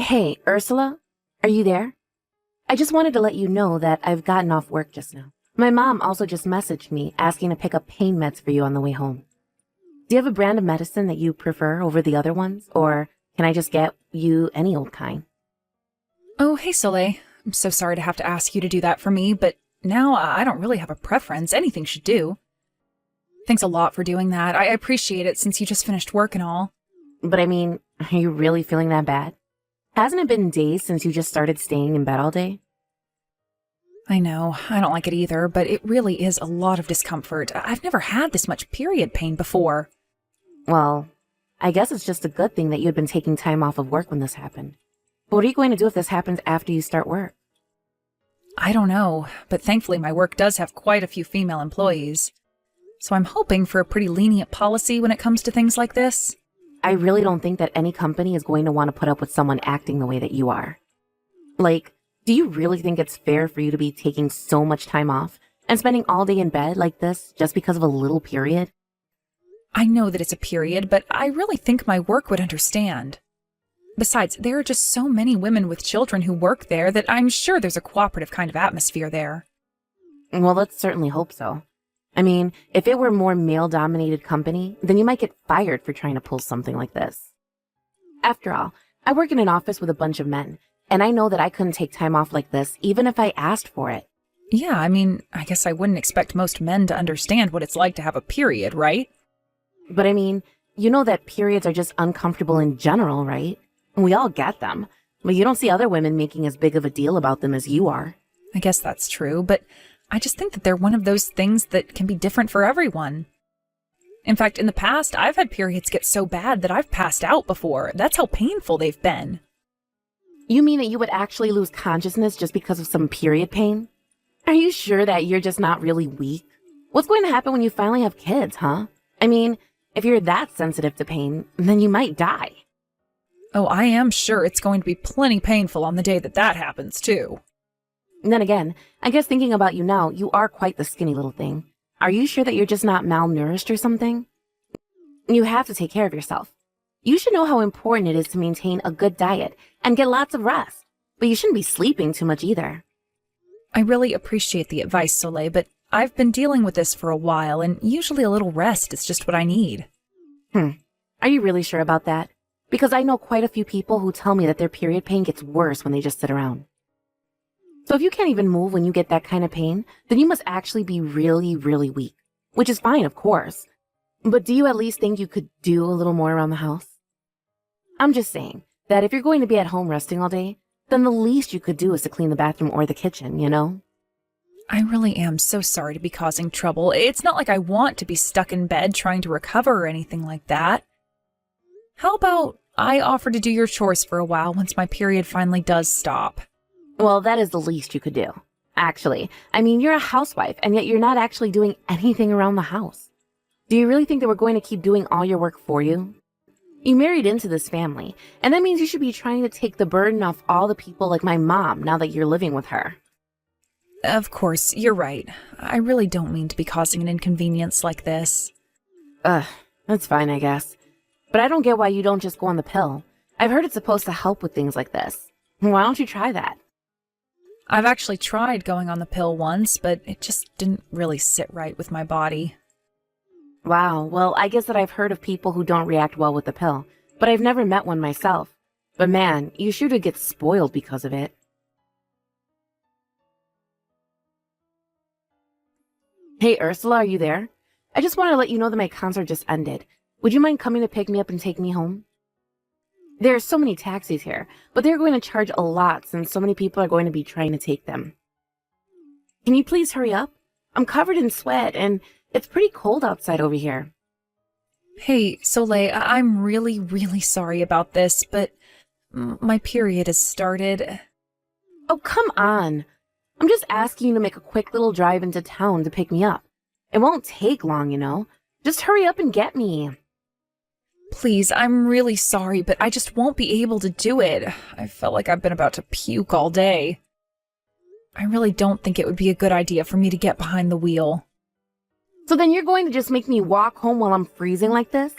Hey, Ursula, are you there? I just wanted to let you know that I've gotten off work just now. My mom also just messaged me asking to pick up pain meds for you on the way home. Do you have a brand of medicine that you prefer over the other ones, or can I just get you any old kind? Oh, hey, Soleil. I'm so sorry to have to ask you to do that for me, but now I don't really have a preference. Anything should do. Thanks a lot for doing that. I appreciate it since you just finished work and all. But I mean, are you really feeling that bad? Hasn't it been days since you just started staying in bed all day? I know, I don't like it either, but it really is a lot of discomfort. I've never had this much period pain before. Well, I guess it's just a good thing that you had been taking time off of work when this happened. But what are you going to do if this happens after you start work? I don't know, but thankfully my work does have quite a few female employees. So I'm hoping for a pretty lenient policy when it comes to things like this. I really don't think that any company is going to want to put up with someone acting the way that you are. Like, do you really think it's fair for you to be taking so much time off and spending all day in bed like this just because of a little period? I know that it's a period, but I really think my work would understand. Besides, there are just so many women with children who work there that I'm sure there's a cooperative kind of atmosphere there. Well, let's certainly hope so. I mean, if it were a more male-dominated company, then you might get fired for trying to pull something like this. After all, I work in an office with a bunch of men, and I know that I couldn't take time off like this even if I asked for it. Yeah, I guess I wouldn't expect most men to understand what it's like to have a period, right? But I mean, you know that periods are just uncomfortable in general, right? We all get them, but you don't see other women making as big of a deal about them as you are. I guess that's true, but I just think that they're one of those things that can be different for everyone. In fact, in the past, I've had periods get so bad that I've passed out before. That's how painful they've been. You mean that you would actually lose consciousness just because of some period pain? Are you sure that you're just not really weak? What's going to happen when you finally have kids, huh? I mean, if you're that sensitive to pain, then you might die. Oh, I am sure it's going to be plenty painful on the day that happens, too. And then again, I guess thinking about you now, you are quite the skinny little thing. Are you sure that you're just not malnourished or something? You have to take care of yourself. You should know how important it is to maintain a good diet and get lots of rest. But you shouldn't be sleeping too much either. I really appreciate the advice, Soleil, but I've been dealing with this for a while, and usually a little rest is just what I need. Are you really sure about that? Because I know quite a few people who tell me that their period pain gets worse when they just sit around. So if you can't even move when you get that kind of pain, then you must actually be really, really weak. Which is fine, of course. But do you at least think you could do a little more around the house? I'm just saying that if you're going to be at home resting all day, then the least you could do is to clean the bathroom or the kitchen, you know? I really am so sorry to be causing trouble. It's not like I want to be stuck in bed trying to recover or anything like that. How about I offer to do your chores for a while once my period finally does stop? Well, that is the least you could do. Actually, I mean, you're a housewife, and yet you're not actually doing anything around the house. Do you really think that we're going to keep doing all your work for you? You married into this family, and that means you should be trying to take the burden off all the people like my mom now that you're living with her. Of course, you're right. I really don't mean to be causing an inconvenience like this. That's fine, I guess. But I don't get why you don't just go on the pill. I've heard it's supposed to help with things like this. Why don't you try that? I've actually tried going on the pill once, but it just didn't really sit right with my body. Wow, well, I guess that I've heard of people who don't react well with the pill, but I've never met one myself. But man, you sure do get spoiled because of it. Hey, Ursula, are you there? I just want to let you know that my concert just ended. Would you mind coming to pick me up and take me home? There are so many taxis here, but they're going to charge a lot since so many people are going to be trying to take them. Can you please hurry up? I'm covered in sweat, and it's pretty cold outside over here. Hey, Soleil, I'm really, really sorry about this, but my period has started. Oh, come on. I'm just asking you to make a quick little drive into town to pick me up. It won't take long, you know. Just hurry up and get me. Please, I'm really sorry, but I just won't be able to do it. I felt like I've been about to puke all day. I really don't think it would be a good idea for me to get behind the wheel. So then you're going to just make me walk home while I'm freezing like this?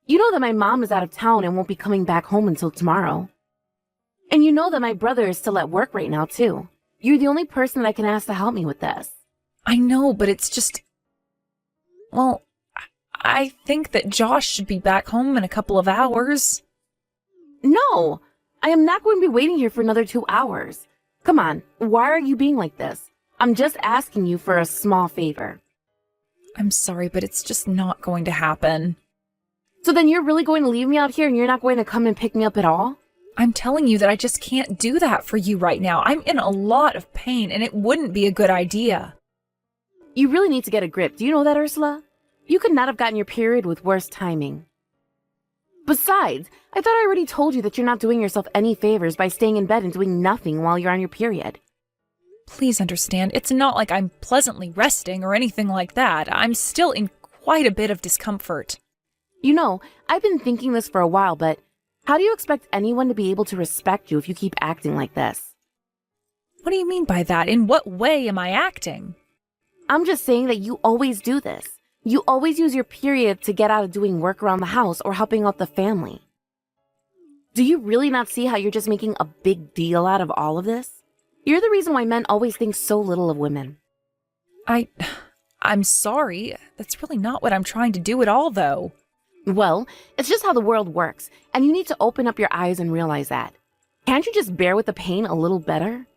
You know that my mom is out of town and won't be coming back home until tomorrow. And you know that my brother is still at work right now, too. You're the only person that I can ask to help me with this. I know, but it's just... Well, I think that Josh should be back home in a couple of hours. No, I am not going to be waiting here for another 2 hours. Come on, why are you being like this? I'm just asking you for a small favor. I'm sorry, but it's just not going to happen. So then you're really going to leave me out here and you're not going to come and pick me up at all? I'm telling you that I just can't do that for you right now. I'm in a lot of pain, and it wouldn't be a good idea. You really need to get a grip. Do you know that, Ursula? You could not have gotten your period with worse timing. Besides, I thought I already told you that you're not doing yourself any favors by staying in bed and doing nothing while you're on your period. Please understand, it's not like I'm pleasantly resting or anything like that. I'm still in quite a bit of discomfort. You know, I've been thinking this for a while, but how do you expect anyone to be able to respect you if you keep acting like this? What do you mean by that? In what way am I acting? I'm just saying that you always do this. You always use your period to get out of doing work around the house or helping out the family. Do you really not see how you're just making a big deal out of all of this? You're the reason why men always think so little of women. I'm sorry. That's really not what I'm trying to do at all, though. Well, it's just how the world works, and you need to open up your eyes and realize that. Can't you just bear with the pain a little better?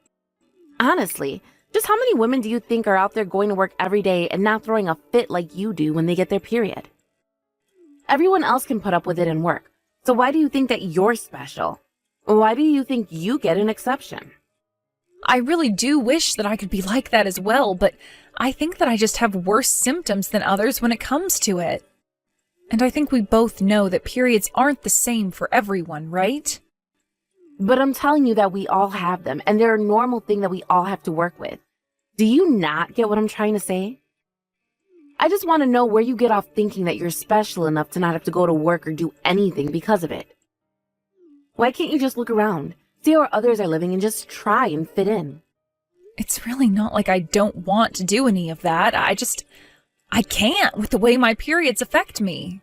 Honestly, just how many women do you think are out there going to work every day and not throwing a fit like you do when they get their period? Everyone else can put up with it and work, so why do you think that you're special? Why do you think you get an exception? I really do wish that I could be like that as well, but I think that I just have worse symptoms than others when it comes to it. And I think we both know that periods aren't the same for everyone, right? But I'm telling you that we all have them, and they're a normal thing that we all have to work with. Do you not get what I'm trying to say? I just want to know where you get off thinking that you're special enough to not have to go to work or do anything because of it. Why can't you just look around, see how others are living, and just try and fit in? It's really not like I don't want to do any of that. I can't with the way my periods affect me.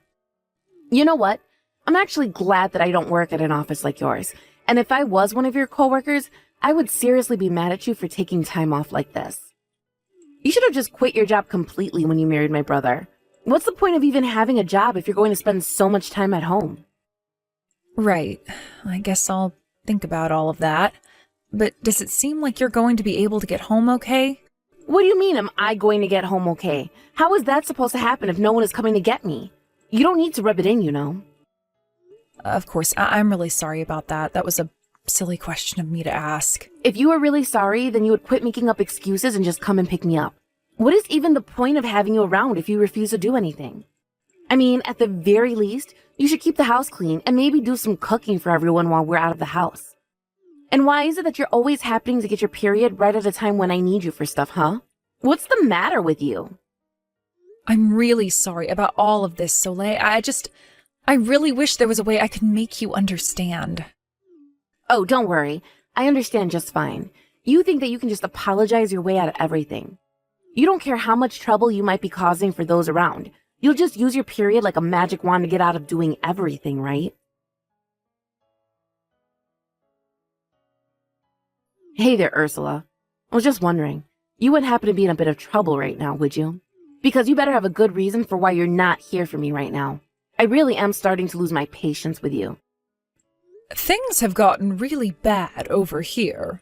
You know what? I'm actually glad that I don't work at an office like yours. And if I was one of your coworkers, I would seriously be mad at you for taking time off like this. You should have just quit your job completely when you married my brother. What's the point of even having a job if you're going to spend so much time at home? Right. I guess I'll think about all of that. But does it seem like you're going to be able to get home okay? What do you mean, am I going to get home okay? How is that supposed to happen if no one is coming to get me? You don't need to rub it in, you know. Of course, I'm really sorry about that. That was a silly question of me to ask. If you were really sorry, then you would quit making up excuses and just come and pick me up. What is even the point of having you around if you refuse to do anything? I mean, at the very least, you should keep the house clean and maybe do some cooking for everyone while we're out of the house. And why is it that you're always happening to get your period right at a time when I need you for stuff, huh? What's the matter with you? I'm really sorry about all of this, Soleil. I really wish there was a way I could make you understand. Oh, don't worry. I understand just fine. You think that you can just apologize your way out of everything. You don't care how much trouble you might be causing for those around. You'll just use your period like a magic wand to get out of doing everything, right? Hey there, Ursula. I was just wondering, you wouldn't happen to be in a bit of trouble right now, would you? Because you better have a good reason for why you're not here for me right now. I really am starting to lose my patience with you. Things have gotten really bad over here.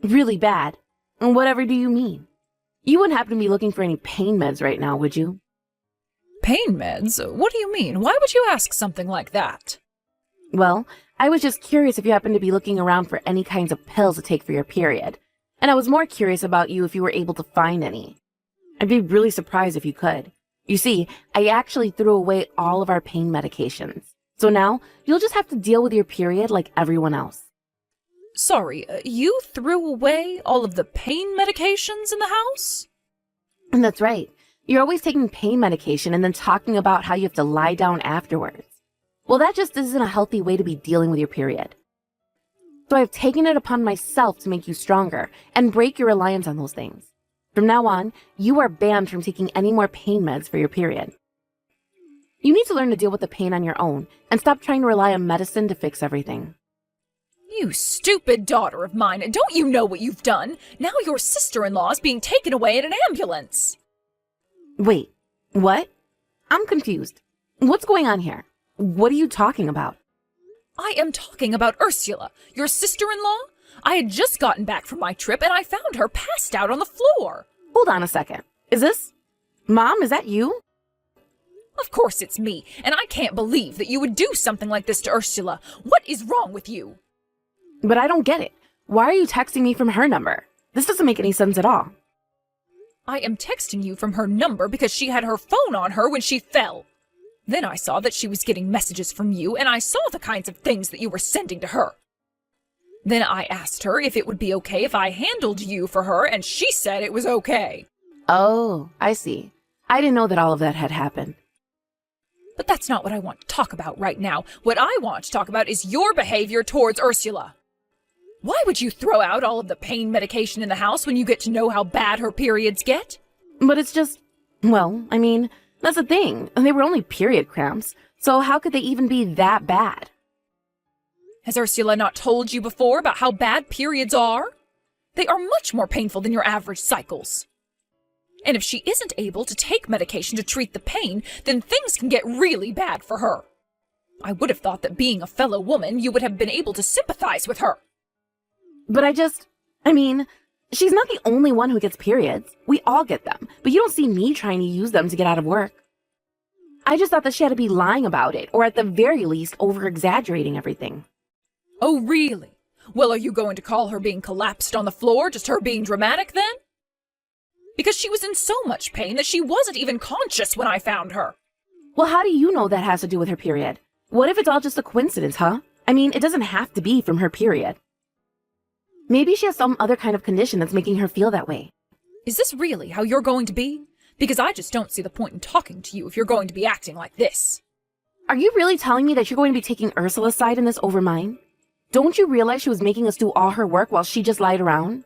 Really bad? And whatever do you mean? You wouldn't happen to be looking for any pain meds right now, would you? Pain meds? What do you mean? Why would you ask something like that? Well, I was just curious if you happened to be looking around for any kinds of pills to take for your period. And I was more curious about you if you were able to find any. I'd be really surprised if you could. You see, I actually threw away all of our pain medications. So now, you'll just have to deal with your period like everyone else. Sorry, you threw away all of the pain medications in the house? And that's right. You're always taking pain medication and then talking about how you have to lie down afterwards. Well, that just isn't a healthy way to be dealing with your period. So I've taken it upon myself to make you stronger and break your reliance on those things. From now on, you are banned from taking any more pain meds for your period. You need to learn to deal with the pain on your own and stop trying to rely on medicine to fix everything. You stupid daughter of mine, don't you know what you've done? Now your sister-in-law is being taken away in an ambulance. Wait, what? I'm confused. What's going on here? What are you talking about? I am talking about Ursula, your sister-in-law. I had just gotten back from my trip and I found her passed out on the floor. Hold on a second. Is this... Mom, is that you? Of course it's me, and I can't believe that you would do something like this to Ursula. What is wrong with you? But I don't get it. Why are you texting me from her number? This doesn't make any sense at all. I am texting you from her number because she had her phone on her when she fell. Then I saw that she was getting messages from you, and I saw the kinds of things that you were sending to her. Then I asked her if it would be okay if I handled you for her, and she said it was okay. Oh, I see. I didn't know that all of that had happened. But that's not what I want to talk about right now. What I want to talk about is your behavior towards Ursula. Why would you throw out all of the pain medication in the house when you get to know how bad her periods get? But it's just... Well, I mean, that's the thing. They were only period cramps, so how could they even be that bad? Has Ursula not told you before about how bad periods are? They are much more painful than your average cycles. And if she isn't able to take medication to treat the pain, then things can get really bad for her. I would have thought that being a fellow woman, you would have been able to sympathize with her. But I mean, she's not the only one who gets periods. We all get them, but you don't see me trying to use them to get out of work. I just thought that she had to be lying about it, or at the very least, over-exaggerating everything. Oh, really? Well, are you going to call her being collapsed on the floor just her being dramatic then? Because she was in so much pain that she wasn't even conscious when I found her. Well, how do you know that has to do with her period? What if it's all just a coincidence, huh? I mean, it doesn't have to be from her period. Maybe she has some other kind of condition that's making her feel that way. Is this really how you're going to be? Because I just don't see the point in talking to you if you're going to be acting like this. Are you really telling me that you're going to be taking Ursula's side in this over mine? Don't you realize she was making us do all her work while she just lied around?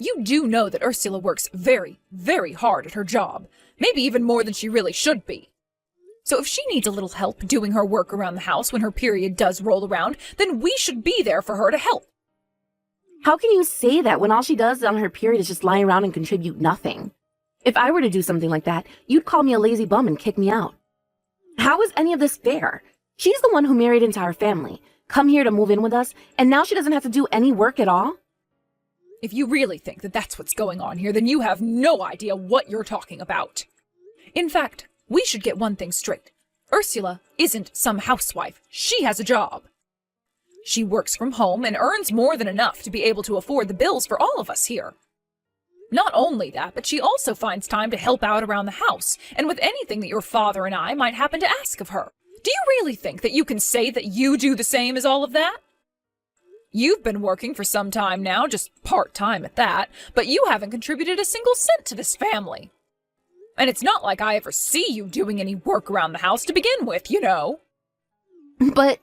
You do know that Ursula works very, very hard at her job. Maybe even more than she really should be. So if she needs a little help doing her work around the house when her period does roll around, then we should be there for her to help. How can you say that when all she does on her period is just lie around and contribute nothing? If I were to do something like that, you'd call me a lazy bum and kick me out. How is any of this fair? She's the one who married into our family, come here to move in with us, and now she doesn't have to do any work at all? If you really think that that's what's going on here, then you have no idea what you're talking about. In fact, we should get one thing straight. Ursula isn't some housewife. She has a job. She works from home and earns more than enough to be able to afford the bills for all of us here. Not only that, but she also finds time to help out around the house and with anything that your father and I might happen to ask of her. Do you really think that you can say that you do the same as all of that? You've been working for some time now, just part-time at that, but you haven't contributed a single cent to this family. And it's not like I ever see you doing any work around the house to begin with, you know. But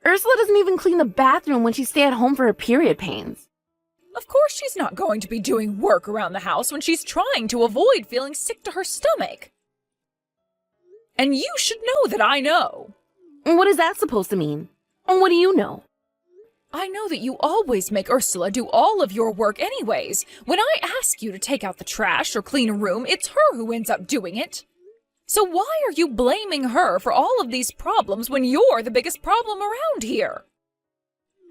Ursula doesn't even clean the bathroom when she stays at home for her period pains. Of course she's not going to be doing work around the house when she's trying to avoid feeling sick to her stomach. And you should know that I know. What is that supposed to mean? And what do you know? I know that you always make Ursula do all of your work anyways. When I ask you to take out the trash or clean a room, it's her who ends up doing it. So why are you blaming her for all of these problems when you're the biggest problem around here?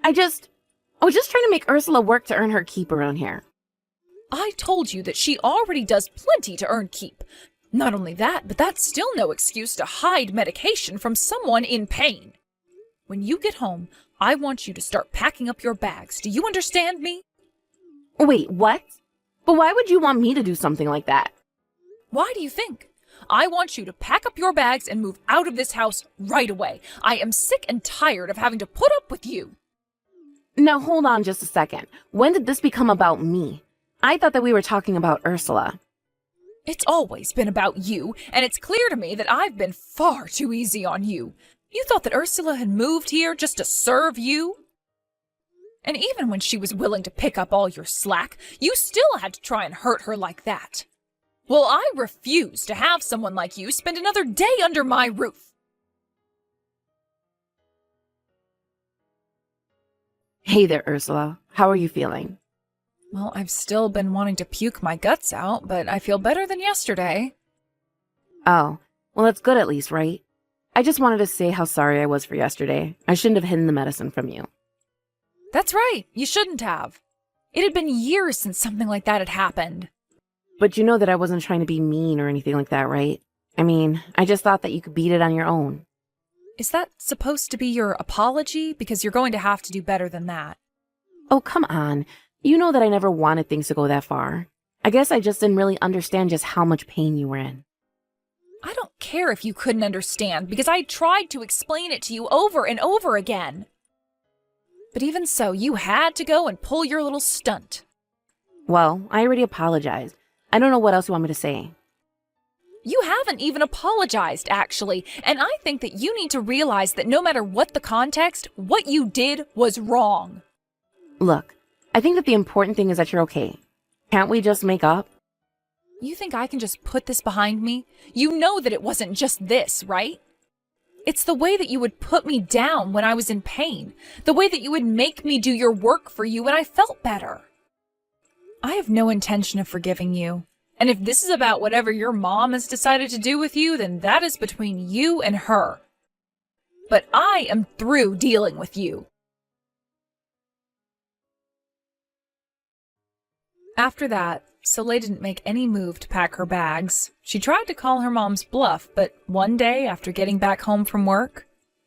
I was just trying to make Ursula work to earn her keep around here. I told you that she already does plenty to earn keep. Not only that, but that's still no excuse to hide medication from someone in pain. When you get home, I want you to start packing up your bags. Do you understand me? Wait, what? But why would you want me to do something like that? Why do you think? I want you to pack up your bags and move out of this house right away. I am sick and tired of having to put up with you. Now hold on just a second. When did this become about me? I thought that we were talking about Ursula. It's always been about you, and it's clear to me that I've been far too easy on you. You thought that Ursula had moved here just to serve you? And even when she was willing to pick up all your slack, you still had to try and hurt her like that. Well, I refuse to have someone like you spend another day under my roof. Hey there, Ursula. How are you feeling? Well, I've still been wanting to puke my guts out, but I feel better than yesterday. Oh, well, that's good at least, right? I just wanted to say how sorry I was for yesterday. I shouldn't have hidden the medicine from you. That's right, you shouldn't have. It had been years since something like that had happened. But you know that I wasn't trying to be mean or anything like that, right? I mean, I just thought that you could beat it on your own. Is that supposed to be your apology? Because you're going to have to do better than that. Oh, come on. You know that I never wanted things to go that far. I guess I just didn't really understand just how much pain you were in. I don't care if you couldn't understand, because I tried to explain it to you over and over again. But even so, you had to go and pull your little stunt. Well, I already apologized. I don't know what else you want me to say. You haven't even apologized, actually, and I think that you need to realize that no matter what the context, what you did was wrong. Look, I think that the important thing is that you're okay. Can't we just make up? You think I can just put this behind me? You know that it wasn't just this, right? It's the way that you would put me down when I was in pain, the way that you would make me do your work for you when I felt better. I have no intention of forgiving you. And if this is about whatever your mom has decided to do with you, then that is between you and her. But I am through dealing with you. After that, Soleil didn't make any move to pack her bags. She tried to call her mom's bluff, but one day after getting back home from work,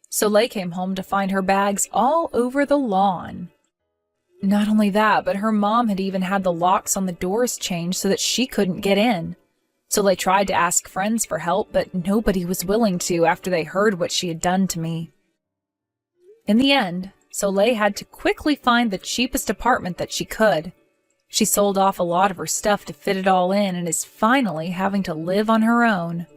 Soleil came home to find her bags all over the lawn. Not only that, but her mom had even had the locks on the doors changed so that she couldn't get in. Soleil tried to ask friends for help, but nobody was willing to after they heard what she had done to me. In the end, Soleil had to quickly find the cheapest apartment that she could. She sold off a lot of her stuff to fit it all in and is finally having to live on her own.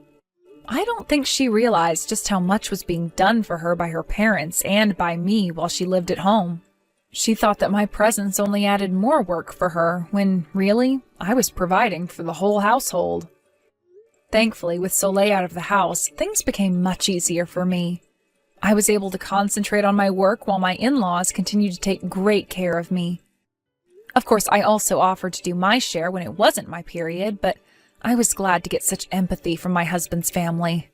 I don't think she realized just how much was being done for her by her parents and by me while she lived at home. She thought that my presence only added more work for her, when really, I was providing for the whole household. Thankfully, with Soleil out of the house, things became much easier for me. I was able to concentrate on my work while my in-laws continued to take great care of me. Of course, I also offered to do my share when it wasn't my period, but I was glad to get such empathy from my husband's family.